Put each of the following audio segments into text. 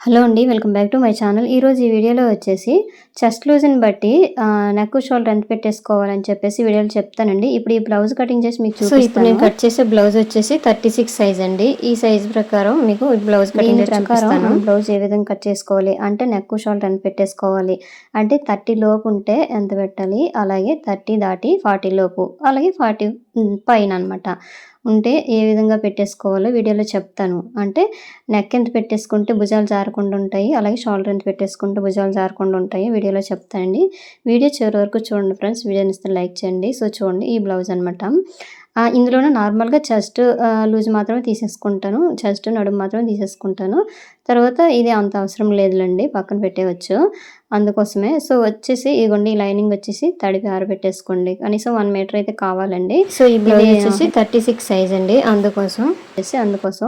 Hello అండి. Welcome back to my channel. ఈరోజు ఈ వీడియోలో వచ్చేసి చెస్ట్ లూజ్‌ని బట్టి నెక్, షోల్డర్ ఎంత పెట్టేసుకోవాలని చెప్పేసి వీడియోలో చెప్తానండి. ఇప్పుడు ఈ బ్లౌజ్ కటింగ్ చేసి మీకు చూపిస్తాను. ఇప్పుడు నేను కట్ చేసే బ్లౌజ్ వచ్చేసి 36 సైజ్ అండి. ఈ సైజ్ ప్రకారం మీకు బ్లౌజ్ కటింగ్ చేసి చూపిస్తాను. బ్లౌజ్ ఏ విధంగా కట్ చేసుకోవాలి అంటే నెక్, షోల్డర్ ఎంత పెట్టేసుకోవాలి అంటే 30 లోపు ఉంటే ఎంత పెట్టాలి, అలాగే 30 దాటి 40 లోపు, అలాగే 40 పైన అనమాట ఉంటే ఏ విధంగా పెట్టేసుకోవాలో వీడియోలో చెప్తాను. అంటే నెక్ ఎంత పెట్టేసుకుంటే భుజాలు జారకుండా ఉంటాయి, అలాగే షోల్డర్ ఎంత పెట్టేసుకుంటే భుజాలు జారకుండా ఉంటాయి వీడియోలో చెప్తానండి. వీడియో చివరి వరకు చూడండి ఫ్రెండ్స్. వీడియోని ఇస్తే లైక్ చేయండి. సో చూడండి ఈ బ్లౌజ్ అనమాట. ఇందులోనే నార్మల్గా చెస్ట్ లూజ్ మాత్రమే తీసేసుకుంటాను, చెస్ట్ నడుము మాత్రమే తీసేసుకుంటాను. తర్వాత ఇది అంత అవసరం లేదులేండి, పక్కన పెట్టేయచ్చు. అందుకోసమే సో వచ్చేసి ఇగోండి లైనింగ్ వచ్చేసి తడిపి ఆరబెట్టేసుకోండి. కనీసం 1 మీటర్ అయితే కావాలండి. సో ఈ బ్లౌజ్ వచ్చేసి 36 సైజ్ అండి. అందుకోసం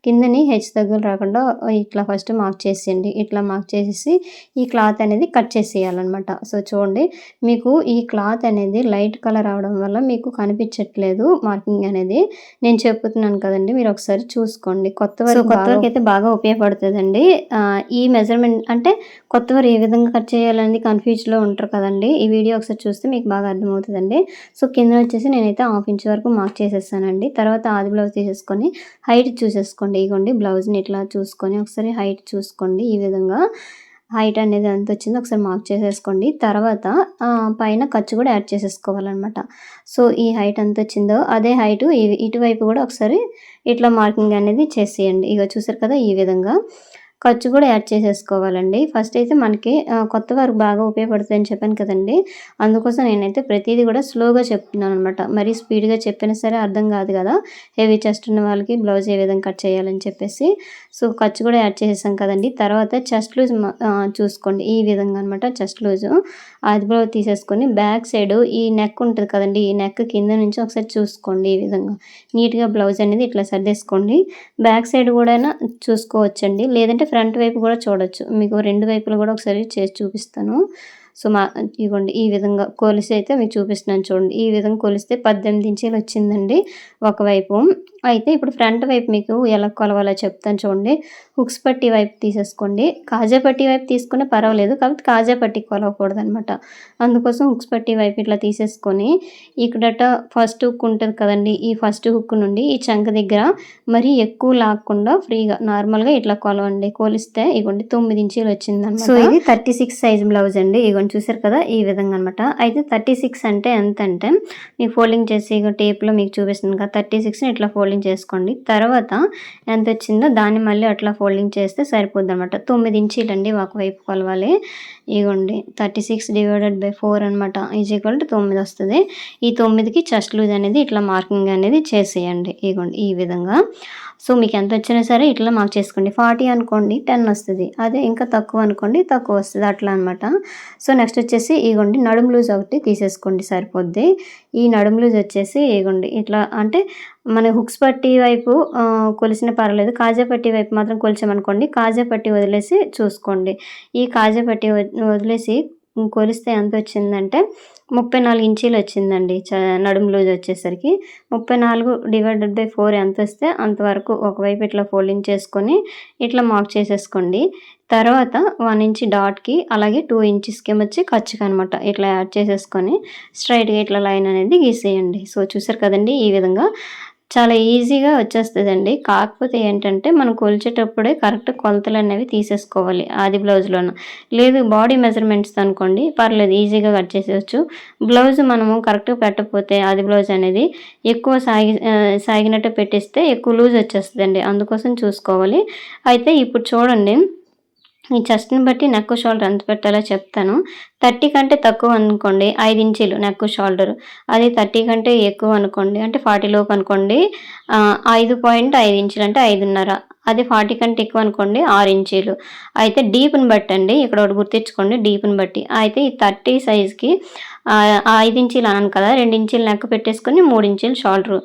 కిందని హెచ్ తగ్గులు రాకుండా ఇట్లా ఫస్ట్ మార్క్ చేసేయండి. ఇట్లా మార్క్ చేసేసి ఈ క్లాత్ అనేది కట్ చేసేయాలన్నమాట. సో చూడండి మీకు ఈ క్లాత్ అనేది లైట్ కలర్ అవడం వల్ల మీకు కనిపించట్లేదు మార్కింగ్ అనేది. నేను చెప్తున్నాను కదండి, మీరు ఒకసారి చూసుకోండి. కొత్త వారికి అయితే బాగా ఉపయోగపడుతుందండి ఈ మెజర్మెంట్. అంటే కొత్త వారు ఏ విధంగా కట్ చేయాలనేది కన్ఫ్యూజ్లో ఉంటారు కదండి. ఈ వీడియో ఒకసారి చూస్తే మీకు బాగా అర్థమవుతుందండి. సో కింద వచ్చేసి నేనైతే 1/2 ఇంచ్ వరకు మార్క్ చేసేసానండి. తర్వాత ఆది బ్లౌజ్ తీసేసుకొని హైట్ చూసేసుకోండి. ఇగోండి బ్లౌజ్ని ఇట్లా చూసుకొని ఒకసారి హైట్ చూసుకోండి. ఈ విధంగా హైట్ అనేది ఎంత వచ్చిందో ఒకసారి మార్క్ చేసేసుకోండి. తర్వాత పైన ఖర్చు కూడా యాడ్ చేసేసుకోవాలన్నమాట. సో ఈ హైట్ ఎంత వచ్చిందో అదే హైటు ఇటువైపు కూడా ఒకసారి ఇట్లా మార్కింగ్ అనేది చేసేయండి. ఇక చూసారు కదా, ఈ విధంగా ఖర్చు కూడా యాడ్ చేసేసుకోవాలండి. ఫస్ట్ అయితే మనకి కొత్త వారికి బాగా ఉపయోగపడుతుందని చెప్పాను కదండి. అందుకోసం నేనైతే ప్రతిదీ కూడా స్లోగా చెప్తున్నాను అనమాట. మరీ స్పీడ్గా చెప్పినా సరే అర్థం కాదు కదా హెవీ చెస్ట్ ఉన్న వాళ్ళకి బ్లౌజ్ ఏ విధంగా కట్ చేయాలని చెప్పేసి. సో ఖర్చు కూడా యాడ్ చేసేసాం కదండి. తర్వాత చెస్ట్ లూజ్ చూసుకోండి ఈ విధంగా అనమాట. చెస్ట్ లూజు అది బ్లౌజ్ తీసేసుకొని బ్యాక్ సైడ్ ఈ నెక్ ఉంటుంది కదండి, ఈ నెక్ కింద నుంచి ఒకసారి చూసుకోండి. ఈ విధంగా నీట్గా బ్లౌజ్ అనేది ఇట్లా సర్దేసుకోండి. బ్యాక్ సైడ్ కూడా చూసుకోవచ్చండి, లేదంటే ఫ్రంట్ వైపు కూడా చూడొచ్చు. మీకు 2 వైపులు కూడా ఒకసారి చేసి చూపిస్తాను. సో ఇవ్వండి ఈ విధంగా కొలిసి అయితే మీకు చూపిస్తున్నాను చూడండి. ఈ విధంగా కొలిస్తే 18 ఇంచీలు వచ్చిందండి ఒకవైపు. అయితే ఇప్పుడు ఫ్రంట్ వైపు మీకు ఎలా కొలవాలో చెప్తాను చూడండి. హుక్స్ పట్టి వైపు తీసేసుకోండి. కాజా పట్టి వైపు తీసుకునే పర్వాలేదు, కాబట్టి కాజా పట్టి కొలవకూడదు అనమాట. అందుకోసం హుక్స్ పట్టి వైపు ఇట్లా తీసేసుకొని ఇక్కడట ఫస్ట్ హుక్ ఉంటుంది కదండి, ఈ ఫస్ట్ హుక్ నుండి ఈ చంక దగ్గర మరీ ఎక్కువ లాక్కుండా ఫ్రీగా నార్మల్గా ఇట్లా కొలవండి. కొలిస్తే ఇగోండి 9 ఇంచీలు వచ్చిందన్నమాట. సో ఇది 36 సైజ్ బ్లౌజ్ అండి. ఇగోండి చూసారు కదా ఈ విధంగా అనమాట. అయితే 36 అంటే ఎంత అంటే మీకు ఫోల్డింగ్ చేసి టేప్లో మీకు చూపిస్తుంది కదా, 36ని ఇట్లా ఫోల్డింగ్ చేసుకోండి. తర్వాత ఎంత వచ్చిందో దాన్ని మళ్ళీ అట్లా ఫోల్డింగ్ చేస్తే సరిపోద్ది అనమాట. 9 ఇంచీలండి ఒకవైపు కొలవాలి. ఇగోండి 36 డివైడెడ్ బై 4 అనమాట ఈజ్ ఈక్వల్ టు 9 వస్తుంది. ఈ 9కి చెస్ట్ లూజ్ అనేది ఇట్లా మార్కింగ్ అనేది చేసేయండి. ఇగోండి ఈ విధంగా. సో మీకు ఎంత వచ్చినా సరే ఇట్లా మార్క్ చేసుకోండి. 40 అనుకోండి 10 వస్తుంది, అదే ఇంకా తక్కువ అనుకోండి తక్కువ వస్తుంది, అట్లా అనమాట. సో నెక్స్ట్ వచ్చేసి ఇగోండి నడుము లూజ్ ఒకటి తీసేసుకోండి సరిపోద్ది. ఈ నడుము లూజ్ వచ్చేసి ఇగోండి ఇట్లా అంటే మన హుక్స్ పట్టి వైపు కొలిసిన పర్లేదు, కాజా పట్టి వైపు మాత్రం కొలిచామనుకోండి కాజా పట్టి వదిలేసి చూసుకోండి. ఈ కాజా పట్టి వదిలేసి కొలిస్తే ఎంత వచ్చిందంటే 34 ఇంచీలు వచ్చిందండి. నడుము లూజ్ వచ్చేసరికి 34 డివైడెడ్ బై 4 ఎంత వస్తే అంతవరకు ఒకవైపు ఇట్లా ఫోల్డింగ్ చేసుకొని ఇట్లా మార్క్ చేసేసుకోండి. తర్వాత 1 ఇంచ్ డాట్కి అలాగే 2 ఇంచెస్కి వచ్చి ఖర్చుకి అనమాట ఇట్లా యాడ్ చేసేసుకొని స్ట్రైట్గా ఇట్లా లైన్ అనేది గీసేయండి. సో చూసారు కదండి ఈ విధంగా చాలా ఈజీగా వచ్చేస్తుందండి. కాకపోతే ఏంటంటే మనం కొలిచేటప్పుడే కరెక్ట్ కొలతలు అనేవి తీసేసుకోవాలి ఆది బ్లౌజ్లోన. లేదు బాడీ మెజర్మెంట్స్ అనుకోండి పర్లేదు, ఈజీగా కట్ చేసేయచ్చు. బ్లౌజ్ మనము కరెక్ట్గా పెట్టకపోతే ఆది బ్లౌజ్ అనేది ఎక్కువ సాగినట్టు పెట్టిస్తే ఎక్కువ లూజ్ వచ్చేస్తుందండి. అందుకోసం చూసుకోవాలి. అయితే ఇప్పుడు చూడండి ఈ చెస్ట్ని బట్టి నెక్ షోల్డర్ ఎంత పెట్టాలో చెప్తాను. 30 కంటే తక్కువ అనుకోండి 5 ఇంచీలు నెక్ షోల్డర్, అది 30 కంటే ఎక్కువ అనుకోండి అంటే 40 లోపు అనుకోండి 5.5 ఇంచులు అంటే 5.5, అదే 40 కంటే ఎక్కువ అనుకోండి 6 ఇంచీలు. అయితే డీప్ని బట్టి అండి, ఇక్కడ ఒకటి గుర్తించుకోండి డీప్ని బట్టి. అయితే ఈ 30 సైజ్కి 5 ఇంచీలు అన్నాను కదా, 2 ఇంచీలు నెక్ పెట్టేసుకొని 3 ఇంచీలు షోల్డరు.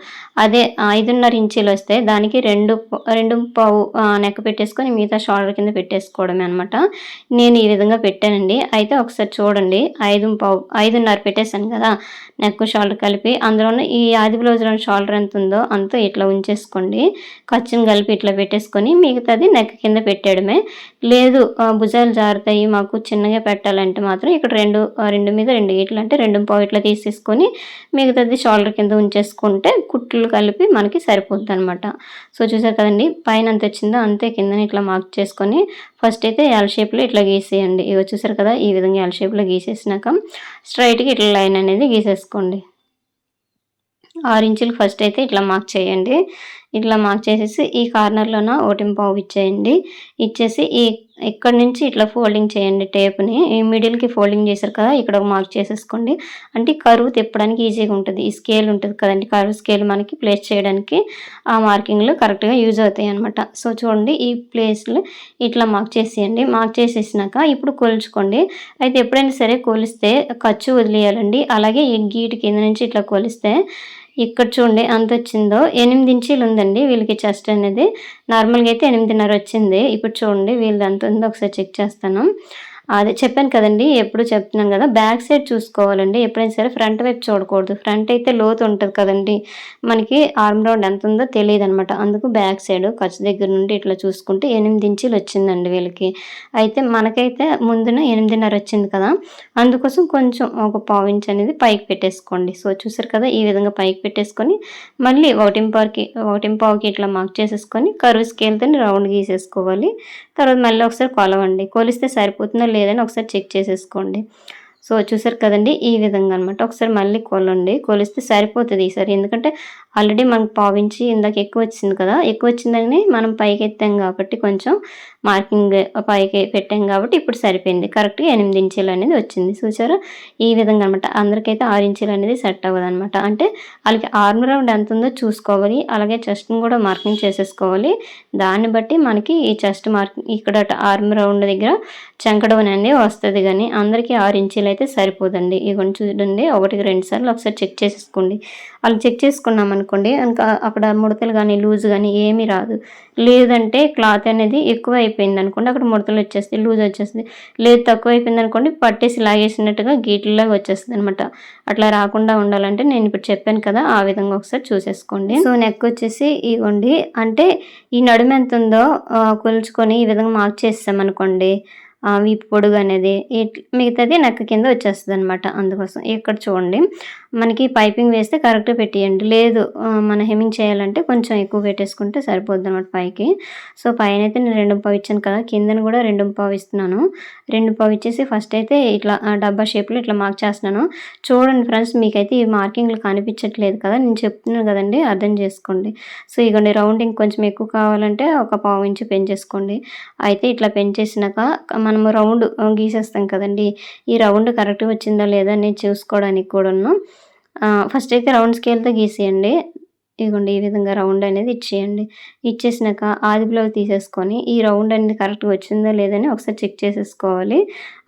అదే 5.5 ఇంచీలు వస్తే దానికి 2.5 నెక్ పెట్టేసుకొని మిగతా షోల్డర్ కింద పెట్టేసుకోవడమే అనమాట. నేను ఈ విధంగా పెట్టానండి. అయితే ఒకసారి చూడండి, 5.5 పెట్టేశాను కదా నెక్ షోల్డర్ కలిపి. అందులోనే ఈ ఆది బ్లౌజ్లోని షోల్డర్ ఎంత ఉందో అంతా ఇట్లా ఉంచేసుకోండి. ఖర్చుని కలిపి ఇట్లా పెట్టేసుకొని మిగతాది నెక్ కింద పెట్టేయడమే. లేదు భుజాలు జారుతాయి మాకు చిన్నగా పెట్టాలంటే మాత్రం ఇక్కడ 2 మీద 2 గీట్లు అంటే 2.5 ఇట్లా తీసేసుకొని మిగతాది షోల్డర్ కింద ఉంచేసుకుంటే కుట్లు కలిపి మనకి సరిపోద్ది అనమాట. సో చూసారు కదండి, పైన ఎంత వచ్చిందో అంతే కిందని ఇట్లా మార్క్ చేసుకొని ఫస్ట్ అయితే ఎల్ షేప్లో ఇట్లా గీసేయండి. ఇవి చూసారు కదా, ఈ విధంగా ఎల్ షేప్లో గీసేసినాక స్ట్రైట్గా ఇట్లా లైన్ అనేది గీసేసుకోండి. 6 ఇంచులు ఫస్ట్ అయితే ఇట్లా మార్క్ చేయండి. ఇట్లా మార్క్ చేసేసి ఈ కార్నర్లోన 1.5 ఇచ్చేయండి. ఇచ్చేసి ఇక్కడ నుంచి ఇట్లా ఫోల్డింగ్ చేయండి టేప్ని. ఈ మిడిల్కి ఫోల్డింగ్ చేశారు కదా, ఇక్కడ ఒక మార్క్ చేసేసుకోండి. అంటే కరువు తిప్పడానికి ఈజీగా ఉంటుంది. ఈ స్కేల్ ఉంటుంది కదండి, కరువు స్కేల్ మనకి ప్లేస్ చేయడానికి ఆ మార్కింగ్లు కరెక్ట్గా యూజ్ అవుతాయి అనమాట. సో చూడండి, ఈ ప్లేస్లు ఇట్లా మార్క్ చేసేయండి. మార్క్ చేసేసినాక ఇప్పుడు కొలుచుకోండి. అయితే ఎప్పుడైనా సరే కొలిస్తే ఖర్చు వదిలేయాలండి. అలాగే ఈ గీటు కింద నుంచి ఇట్లా కొలిస్తే ఇక్కడ చూడండి ఎంత వచ్చిందో, 8 ఇంచీలు ఉందండి వీళ్ళకి చెస్ట్ అనేది. నార్మల్గా అయితే 8.5 వచ్చింది. ఇప్పుడు చూడండి వీళ్ళది ఎంత ఉందో ఒకసారి చెక్ చేస్తాను. అదే చెప్పాను కదండి, ఎప్పుడు చెప్తున్నాను కదా, బ్యాక్ సైడ్ చూసుకోవాలండి. ఎప్పుడైనా సరే ఫ్రంట్ వైపు చూడకూడదు. ఫ్రంట్ అయితే లోతు ఉంటుంది కదండి, మనకి ఆర్మ్ రౌండ్ ఎంత ఉందో తెలియదు అనమాట. అందుకు బ్యాక్ సైడ్ ఖర్చు దగ్గర నుండి ఇట్లా చూసుకుంటే 8 ఇంచీలు వచ్చిందండి వీళ్ళకి. అయితే మనకైతే ముందున 8.5 వచ్చింది కదా, అందుకోసం కొంచెం ఒక 1.5 ఇంచ్ అనేది పైకి పెట్టేసుకోండి. సో చూసారు కదా, ఈ విధంగా పైకి పెట్టేసుకొని మళ్ళీ 1.5కి ఇట్లా మార్క్ చేసేసుకొని కరువు స్కేల్తో రౌండ్ గీసేసుకోవాలి. తర్వాత మళ్ళీ ఒకసారి కొలవండి. కొలిస్తే సరిపోతుందా లేదని ఒకసారి చెక్ చేసేసుకోండి. సో చూసారు కదండి, ఈ విధంగా అనమాట. ఒకసారి మళ్ళీ కొలండి, కొలిస్తే సరిపోతుంది ఈసారి. ఎందుకంటే ఆల్రెడీ మనకు 1.5 ఇంచ్ ఇందాక ఎక్కువ వచ్చింది కదా, ఎక్కువ వచ్చిందని మనం పైకి ఎత్తాం కాబట్టి కొంచెం మార్కింగ్ పైకి పెట్టాం కాబట్టి ఇప్పుడు సరిపోయింది. కరెక్ట్గా 8 ఇంచీలు అనేది వచ్చింది. చూసారా, ఈ విధంగా అనమాట. అందరికైతే 6 ఇంచీలు అనేది సెట్ అవ్వదు అనమాట. అంటే వాళ్ళకి ఆర్మ్ రౌండ్ ఎంత ఉందో చూసుకోవాలి. అలాగే చెస్ట్ని కూడా మార్కింగ్ చేసేసుకోవాలి. దాన్ని బట్టి మనకి ఈ చెస్ట్ మార్కింగ్ ఇక్కడ ఆర్మ్ రౌండ్ దగ్గర చంకడౌన్ అనేది వస్తుంది. కానీ అందరికీ 6 ఇంచీలు అయితే సరిపోదండి. ఇవన్నీ చూడండి, 1-2 సార్లు ఒకసారి చెక్ చేసేసుకోండి. అలా చెక్ చేసుకున్నాం అనుకోండి, ఇంకా అక్కడ ముడతలు కానీ లూజ్ కానీ ఏమీ రాదు. లేదంటే క్లాత్ అనేది ఎక్కువ అయిపోయింది అనుకోండి, అక్కడ ముడతలు వచ్చేస్తాయి, లూజ్ వచ్చేస్తుంది. లేదు తక్కువ అయిపోయింది అనుకోండి, పట్టేసి లాగేసినట్టుగా గీట్లలాగా వచ్చేస్తుంది అనమాట. అట్లా రాకుండా ఉండాలంటే నేను ఇప్పుడు చెప్పాను కదా, ఆ విధంగా ఒకసారి చూసేసుకోండి. సో నెక్ వచ్చేసి ఇవ్వండి, అంటే ఈ నడుము ఎంత ఉందో కొలుచుకొని ఈ విధంగా మార్క్ చేసామనుకోండి, వీపు పొడుగు అనేది మిగతాది నెక్ కింద వచ్చేస్తుంది అనమాట. అందుకోసం ఇక్కడ చూడండి, మనకి పైపింగ్ వేస్తే కరెక్ట్గా పెట్టేయండి. లేదు మన హెమ్మింగ్ చేయాలంటే కొంచెం ఎక్కువ పెట్టేసుకుంటే సరిపోద్ది అనమాట పైకి. సో పైన అయితే నేను 2.5 ఇచ్చాను కదా, కిందను కూడా 2.5 ఇస్తున్నాను. 2.5 ఇచ్చేసి ఫస్ట్ అయితే ఇట్లా డబ్బా షేప్లో ఇట్లా మార్క్ చేస్తున్నాను. చూడండి ఫ్రెండ్స్, మీకైతే ఈ మార్కింగ్లు కనిపించట్లేదు కదా, నేను చెప్తున్నాను కదండి, అర్థం చేసుకోండి. సో ఇగోండి, రౌండింగ్ కొంచెం ఎక్కువ కావాలంటే ఒక 1.5 ఇంచ్ పెంచేసుకోండి. అయితే ఇట్లా పెంచేసినాక మనము రౌండ్ గీసేస్తాం కదండి, ఈ రౌండ్ కరెక్ట్గా వచ్చిందా లేదా నేను చూసుకోవడానికి కూడాను ఫస్ట్ అయితే రౌండ్ స్కేల్తో గీసేయండి. ఇదిగోండి, ఈ విధంగా రౌండ్ అనేది ఇచ్చేయండి. ఇచ్చేసినాక ఆది బ్లౌజ్ తీసేసుకొని ఈ రౌండ్ అనేది కరెక్ట్గా వచ్చిందా లేదని ఒకసారి చెక్ చేసేసుకోవాలి.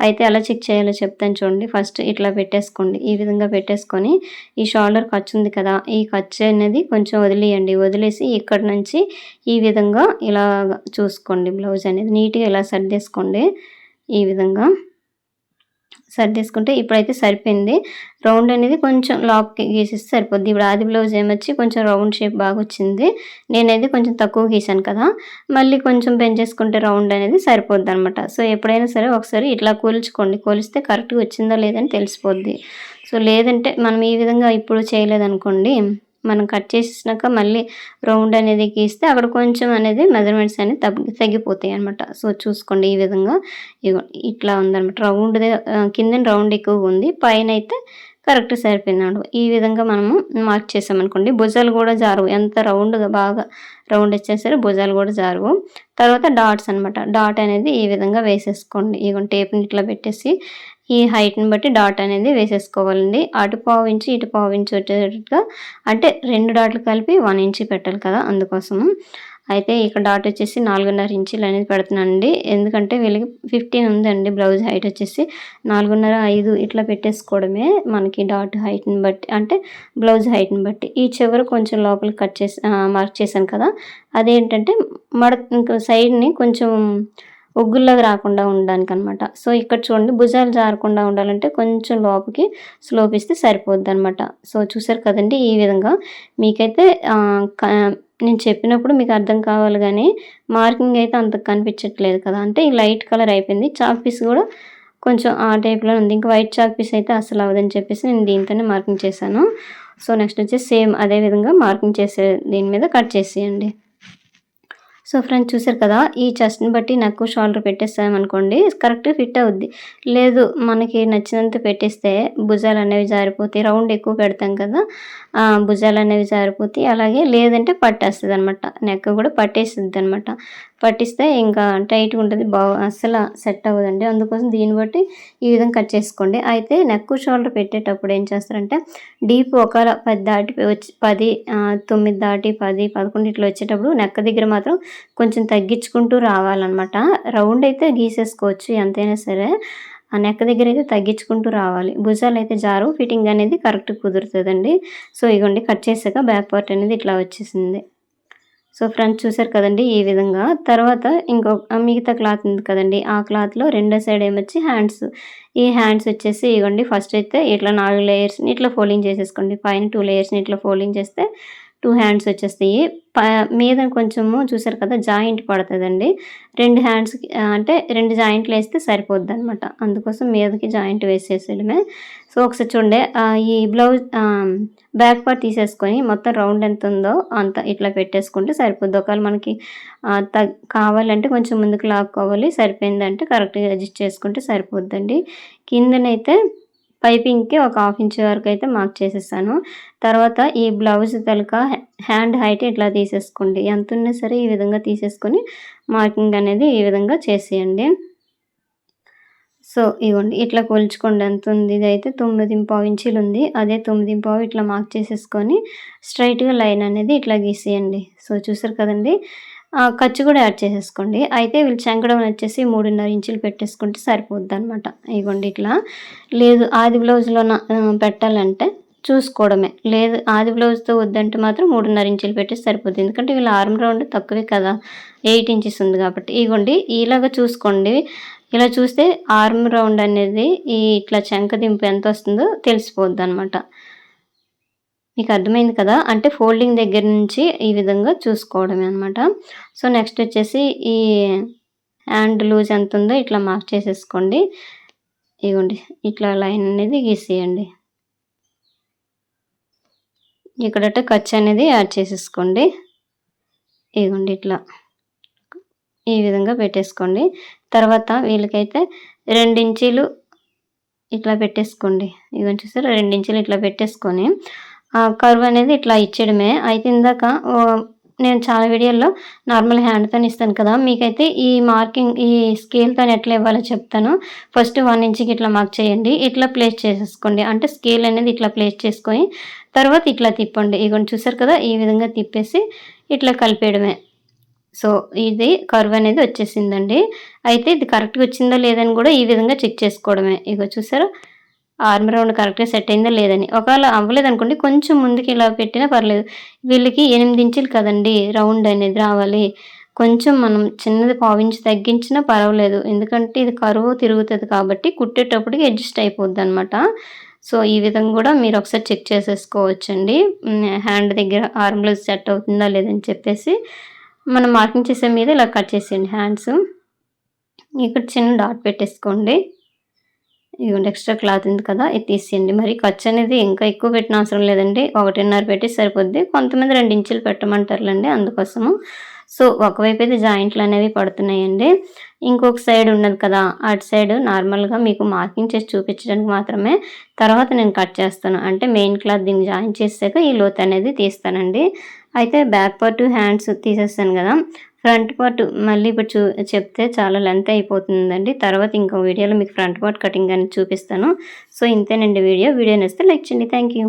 అయితే ఎలా చెక్ చేయాలో చెప్తాను చూడండి. ఫస్ట్ ఇట్లా పెట్టేసుకోండి, ఈ విధంగా పెట్టేసుకొని ఈ షోల్డర్ ఖర్చు ఉంది కదా, ఈ ఖర్చు అనేది కొంచెం వదిలేయండి. వదిలేసి ఇక్కడ నుంచి ఈ విధంగా ఇలా చూసుకోండి, బ్లౌజ్ అనేది నీట్గా ఇలా సర్దేసుకోండి. ఈ విధంగా సర్దేసుకుంటే ఇప్పుడైతే సరిపోయింది. రౌండ్ అనేది కొంచెం లాక్ గీసేస్తే సరిపోద్ది. ఇప్పుడు ఆది బ్లౌజ్ ఏమొచ్చి కొంచెం రౌండ్ షేప్ బాగా వచ్చింది. నేనైతే కొంచెం తక్కువ గీసాను కదా, మళ్ళీ కొంచెం పెంచేసుకుంటే రౌండ్ అనేది సరిపోద్ది అనమాట. సో ఎప్పుడైనా సరే ఒకసారి ఇట్లా కొలుచుకోండి, కొలిస్తే కరెక్ట్గా వచ్చిందా లేదని తెలిసిపోద్ది. సో లేదంటే మనం ఈ విధంగా ఇప్పుడు చేయలేదనుకోండి, మనం కట్ చేసేసినాక మళ్ళీ రౌండ్ అనేది గీస్తే అక్కడ కొంచెం అనేది మెజర్మెంట్స్ అనేది తగ్గిపోతాయి అనమాట. సో చూసుకోండి, ఈ విధంగా ఇట్లా ఉందన్నమాట. రౌండ్ కింద రౌండ్ ఎక్కువగా ఉంది, పైన అయితే కరెక్ట్ సరిపోయింది అనమాట. ఈ విధంగా మనము మార్క్ చేసామనుకోండి, భుజాలు కూడా జారువు. ఎంత రౌండ్గా బాగా రౌండ్ వచ్చేసరి భుజాలు కూడా జారువు. తర్వాత డాట్స్ అనమాట. డాట్ అనేది ఈ విధంగా వేసేసుకోండి. ఇక టేప్ని ఇట్లా పెట్టేసి ఈ హైట్ని బట్టి డాట్ అనేది వేసేసుకోవాలండి. అటు 1.5 ఇంచ్ ఇటు 1.5 ఇంచ్ వచ్చేటట్టుగా, అంటే 2 డాట్లు కలిపి 1 ఇంచ్ పెట్టాలి కదా, అందుకోసము. అయితే ఇక్కడ డాట్ వచ్చేసి 4.5 ఇంచులు అనేది పెడుతున్నానండి. ఎందుకంటే వీళ్ళకి 15 ఉందండి బ్లౌజ్ హైట్ వచ్చేసి. 4.5, 5 ఇట్లా పెట్టేసుకోవడమే మనకి డాట్ హైట్ని బట్టి, అంటే బ్లౌజ్ హైట్ని బట్టి. ఈ చివర కొంచెం లోపలికి కట్ చేసి మార్క్ చేశాను కదా, అదేంటంటే ఇంకా సైడ్ని కొంచెం ఒగ్గుల్లాగా రాకుండా ఉండడానికి అనమాట. సో ఇక్కడ చూడండి, భుజాలు జారకుండా ఉండాలంటే కొంచెం లోపలికి స్లోప్ ఇస్తే సరిపోద్ది అనమాట. సో చూసారు కదండి, ఈ విధంగా మీకైతే నేను చెప్పినప్పుడు మీకు అర్థం కావాలి, కానీ మార్కింగ్ అయితే అంత కనిపించట్లేదు కదా. అంటే ఈ లైట్ కలర్ అయిపోయింది. చాక్ పీస్ కూడా కొంచెం ఆ టైప్లో ఉంది. ఇంకా వైట్ చాక్ పీస్ అయితే అసలు అవ్వదని చెప్పేసి నేను దీంతోనే మార్కింగ్ చేశాను. సో నెక్స్ట్ వచ్చేసి సేమ్ అదే విధంగా మార్కింగ్ చేసే దీని మీద కట్ చేసేయండి. సో ఫ్రెండ్స్ చూసారు కదా, ఈ చెస్ట్ని బట్టి నెక్ షోల్డర్ పెట్టేస్తామనుకోండి కరెక్ట్ ఫిట్ అవుద్ది. లేదు మనకి నచ్చినంత పెట్టేస్తే భుజాలు అనేవి జారిపోతాయి. రౌండ్ ఎక్కువ పెడతాం కదా, భుజాలు అనేవి జారిపోతాయి. అలాగే లేదంటే పట్టేస్తుంది అనమాట, నెక్ కూడా పట్టేస్తుంది అనమాట. పట్టిస్తే ఇంకా టైట్గా ఉంటుంది, అస్సలు సెట్ అవ్వదండి. అందుకోసం దీన్ని బట్టి ఈ విధంగా కట్ చేసుకోండి. అయితే నెక్ షోల్డర్ పెట్టేటప్పుడు ఏం చేస్తారంటే డీప్ ఒకవేళ 10 దాటి వచ్చి 10, 9 దాటి 10, 11 ఇట్లా వచ్చేటప్పుడు నెక్ దగ్గర మాత్రం కొంచెం తగ్గించుకుంటూ రావాలన్నమాట. రౌండ్ అయితే గీసేసుకోవచ్చు ఎంతైనా సరే, ఆ నెక్ దగ్గర అయితే తగ్గించుకుంటూ రావాలి. భుజాలు అయితే జారు, ఫిట్టింగ్ అనేది కరెక్ట్ కుదురుతుందండి. సో ఇగోండి కట్ చేసాక బ్యాక్ పార్ట్ అనేది ఇట్లా వచ్చేసింది. సో ఫ్రంట్ చూసారు కదండి ఈ విధంగా. తర్వాత మిగతా క్లాత్ ఉంది కదండి, ఆ క్లాత్లో రెండో సైడ్ ఏమొచ్చి హ్యాండ్స్. ఈ హ్యాండ్స్ వచ్చేసి ఇవ్వండి, ఫస్ట్ అయితే ఇట్లా 4 లేయర్స్ని ఇట్లా ఫోల్డింగ్ చేసేసుకోండి. పైన 2 లేయర్స్ని ఇట్లా ఫోల్డింగ్ చేస్తే 2 హ్యాండ్స్ వచ్చేస్తాయి. మీద కొంచెము చూసారు కదా జాయింట్ పడుతుందండి. 2 హ్యాండ్స్ అంటే 2 జాయింట్లు వేస్తే సరిపోద్ది అనమాట. అందుకోసం మీదకి జాయింట్ వేసేసేయడమే. సో ఒకసారి చూడండి, ఈ బ్లౌజ్ బ్యాక్ పార్ట్ తీసేసుకొని మొత్తం రౌండ్ ఎంత ఉందో అంత ఇట్లా పెట్టేసుకుంటే సరిపోద్ది. ఒకవేళ మనకి కావాలంటే కొంచెం ముందుకు లాక్కోవాలి, సరిపోయిందంటే కరెక్ట్గా అడ్జస్ట్ చేసుకుంటే సరిపోద్దండి. కిందనైతే పైపింగ్కి ఒక 1/2 ఇంచ్ వరకు అయితే మార్క్ చేసేసాను. తర్వాత ఈ బ్లౌజ్ తలక హ్యాండ్ హైట్ ఇట్లా తీసేసుకోండి. ఎంత ఉన్నా సరే ఈ విధంగా తీసేసుకొని మార్కింగ్ అనేది ఈ విధంగా చేసేయండి. సో ఇవ్వండి ఇట్లా కొలుచుకోండి ఎంత ఉంది. ఇది అయితే 9.5 ఇంచులు ఉంది. అదే 9.5 ఇట్లా మార్క్ చేసేసుకొని స్ట్రైట్గా లైన్ అనేది ఇట్లా గీసేయండి. సో చూసారు కదండి, ఖర్చు కూడా యాడ్ చేసేసుకోండి. అయితే వీళ్ళు చంకడం వచ్చేసి 3.5 ఇంచులు పెట్టేసుకుంటే సరిపోద్ది అనమాట. ఇవ్వండి ఇట్లా. లేదు ఆది బ్లౌజ్లో పెట్టాలంటే చూసుకోవడమే. లేదు ఆది బ్లౌజ్తో వద్దంటే మాత్రం 3.5 ఇంచులు పెట్టి సరిపోద్ది. ఎందుకంటే వీళ్ళ ఆర్మ్ రౌండ్ తక్కువే కదా, 8 ఇంచెస్ ఉంది కాబట్టి. ఇవ్వండి ఇలాగ చూసుకోండి. ఇలా చూస్తే ఆర్మ్ రౌండ్ అనేది ఇట్లా చంక దింపు ఎంత వస్తుందో తెలిసిపోద్ది అనమాట. మీకు అర్థమైంది కదా, అంటే ఫోల్డింగ్ దగ్గర నుంచి ఈ విధంగా చూసుకోవడమే అనమాట. సో నెక్స్ట్ వచ్చేసి ఈ హ్యాండ్ లూజ్ ఎంత ఉందో ఇట్లా మార్క్ చేసేసుకోండి. ఇవ్వండి ఇట్లా లైన్ అనేది గీసేయండి. ఇక్కడట ఖర్చు అనేది యాడ్ చేసేసుకోండి. ఇవ్వండి ఇట్లా ఈ విధంగా పెట్టేసుకోండి. తర్వాత వీళ్ళకైతే 2 ఇంచీలు ఇట్లా పెట్టేసుకోండి. ఇవన్నీ చూసారు, 2 ఇంచులు ఇట్లా పెట్టేసుకొని కర్వ్ అనేది ఇట్లా ఇచ్చేయడమే. అయితే ఇందాక నేను చాలా వీడియోల్లో నార్మల్ హ్యాండ్తో ఇస్తాను కదా, మీకైతే ఈ మార్కింగ్ ఈ స్కేల్తో ఎట్లా ఇవ్వాలో చెప్తాను. ఫస్ట్ 1 ఇంచ్కి ఇట్లా మార్క్ చేయండి. ఇట్లా ప్లేస్ చేసేసుకోండి. అంటే స్కేల్ అనేది ఇట్లా ప్లేస్ చేసుకొని తర్వాత ఇట్లా తిప్పండి. ఇవన్నీ చూసారు కదా, ఈ విధంగా తిప్పేసి ఇట్లా కలిపేయడమే. సో ఇది కర్వ్ అనేది వచ్చేసిందండి. అయితే ఇది కరెక్ట్గా వచ్చిందా లేదని కూడా ఈ విధంగా చెక్ చేసుకోవడమే. ఇగో చూసారా, ఆర్మ్ రౌండ్ కరెక్ట్గా సెట్ అయిందా లేదని. ఒకవేళ అవ్వలేదనుకోండి కొంచెం ముందుకి ఇలా పెట్టినా పర్లేదు. వీళ్ళకి 8 ఇంచులు కదండి రౌండ్ అనేది రావాలి. కొంచెం మనం చిన్నది 1/4 ఇంచ్ తగ్గించినా పర్వాలేదు. ఎందుకంటే ఇది కరువు తిరుగుతుంది కాబట్టి కుట్టేటప్పటికి అడ్జస్ట్ అయిపోద్ది అనమాట. సో ఈ విధంగా కూడా మీరు ఒకసారి చెక్ చేసేసుకోవచ్చండి. హ్యాండ్ దగ్గర ఆర్మ్ లూజ్ సెట్ అవుతుందా లేదని చెప్పేసి మనం మార్కింగ్ చేసే మీద ఇలా కట్ చేసేయండి హ్యాండ్స్. ఇక్కడ చిన్న డాట్ పెట్టేసుకోండి. ఇదిగోండి ఎక్స్ట్రా క్లాత్ ఉంది కదా, ఇది తీసేయండి. మరి ఖర్చు అనేది ఇంకా ఎక్కువ పెట్టిన అవసరం లేదండి, 1.5 పెట్టి సరిపోద్ది. కొంతమంది 2 ఇంచులు పెట్టమంటారులేండి అందుకోసము. సో ఒకవైపు అయితే జాయింట్లు అనేవి పడుతున్నాయండి. ఇంకొక సైడ్ ఉన్నది కదా, అటు సైడ్ నార్మల్గా మీకు మార్కింగ్ చేసి చూపించడానికి మాత్రమే. తర్వాత నేను కట్ చేస్తాను, అంటే మెయిన్ క్లాత్ దీన్ని జాయిన్ చేసాక ఈ లోత్ అనేది తీస్తానండి. అయితే బ్యాక్ పార్ట్ హ్యాండ్స్ తీసేస్తాను కదా, ఫ్రంట్ పార్ట్ మళ్ళీ ఇప్పుడు చెప్తే చాలా లెంత్ అయిపోతుందండి. తర్వాత ఇంకో వీడియోలో మీకు ఫ్రంట్ పార్ట్ కటింగ్ అని చూపిస్తాను. సో ఇంతేనండి వీడియో నచ్చితే లైక్ చేయండి. Thank you.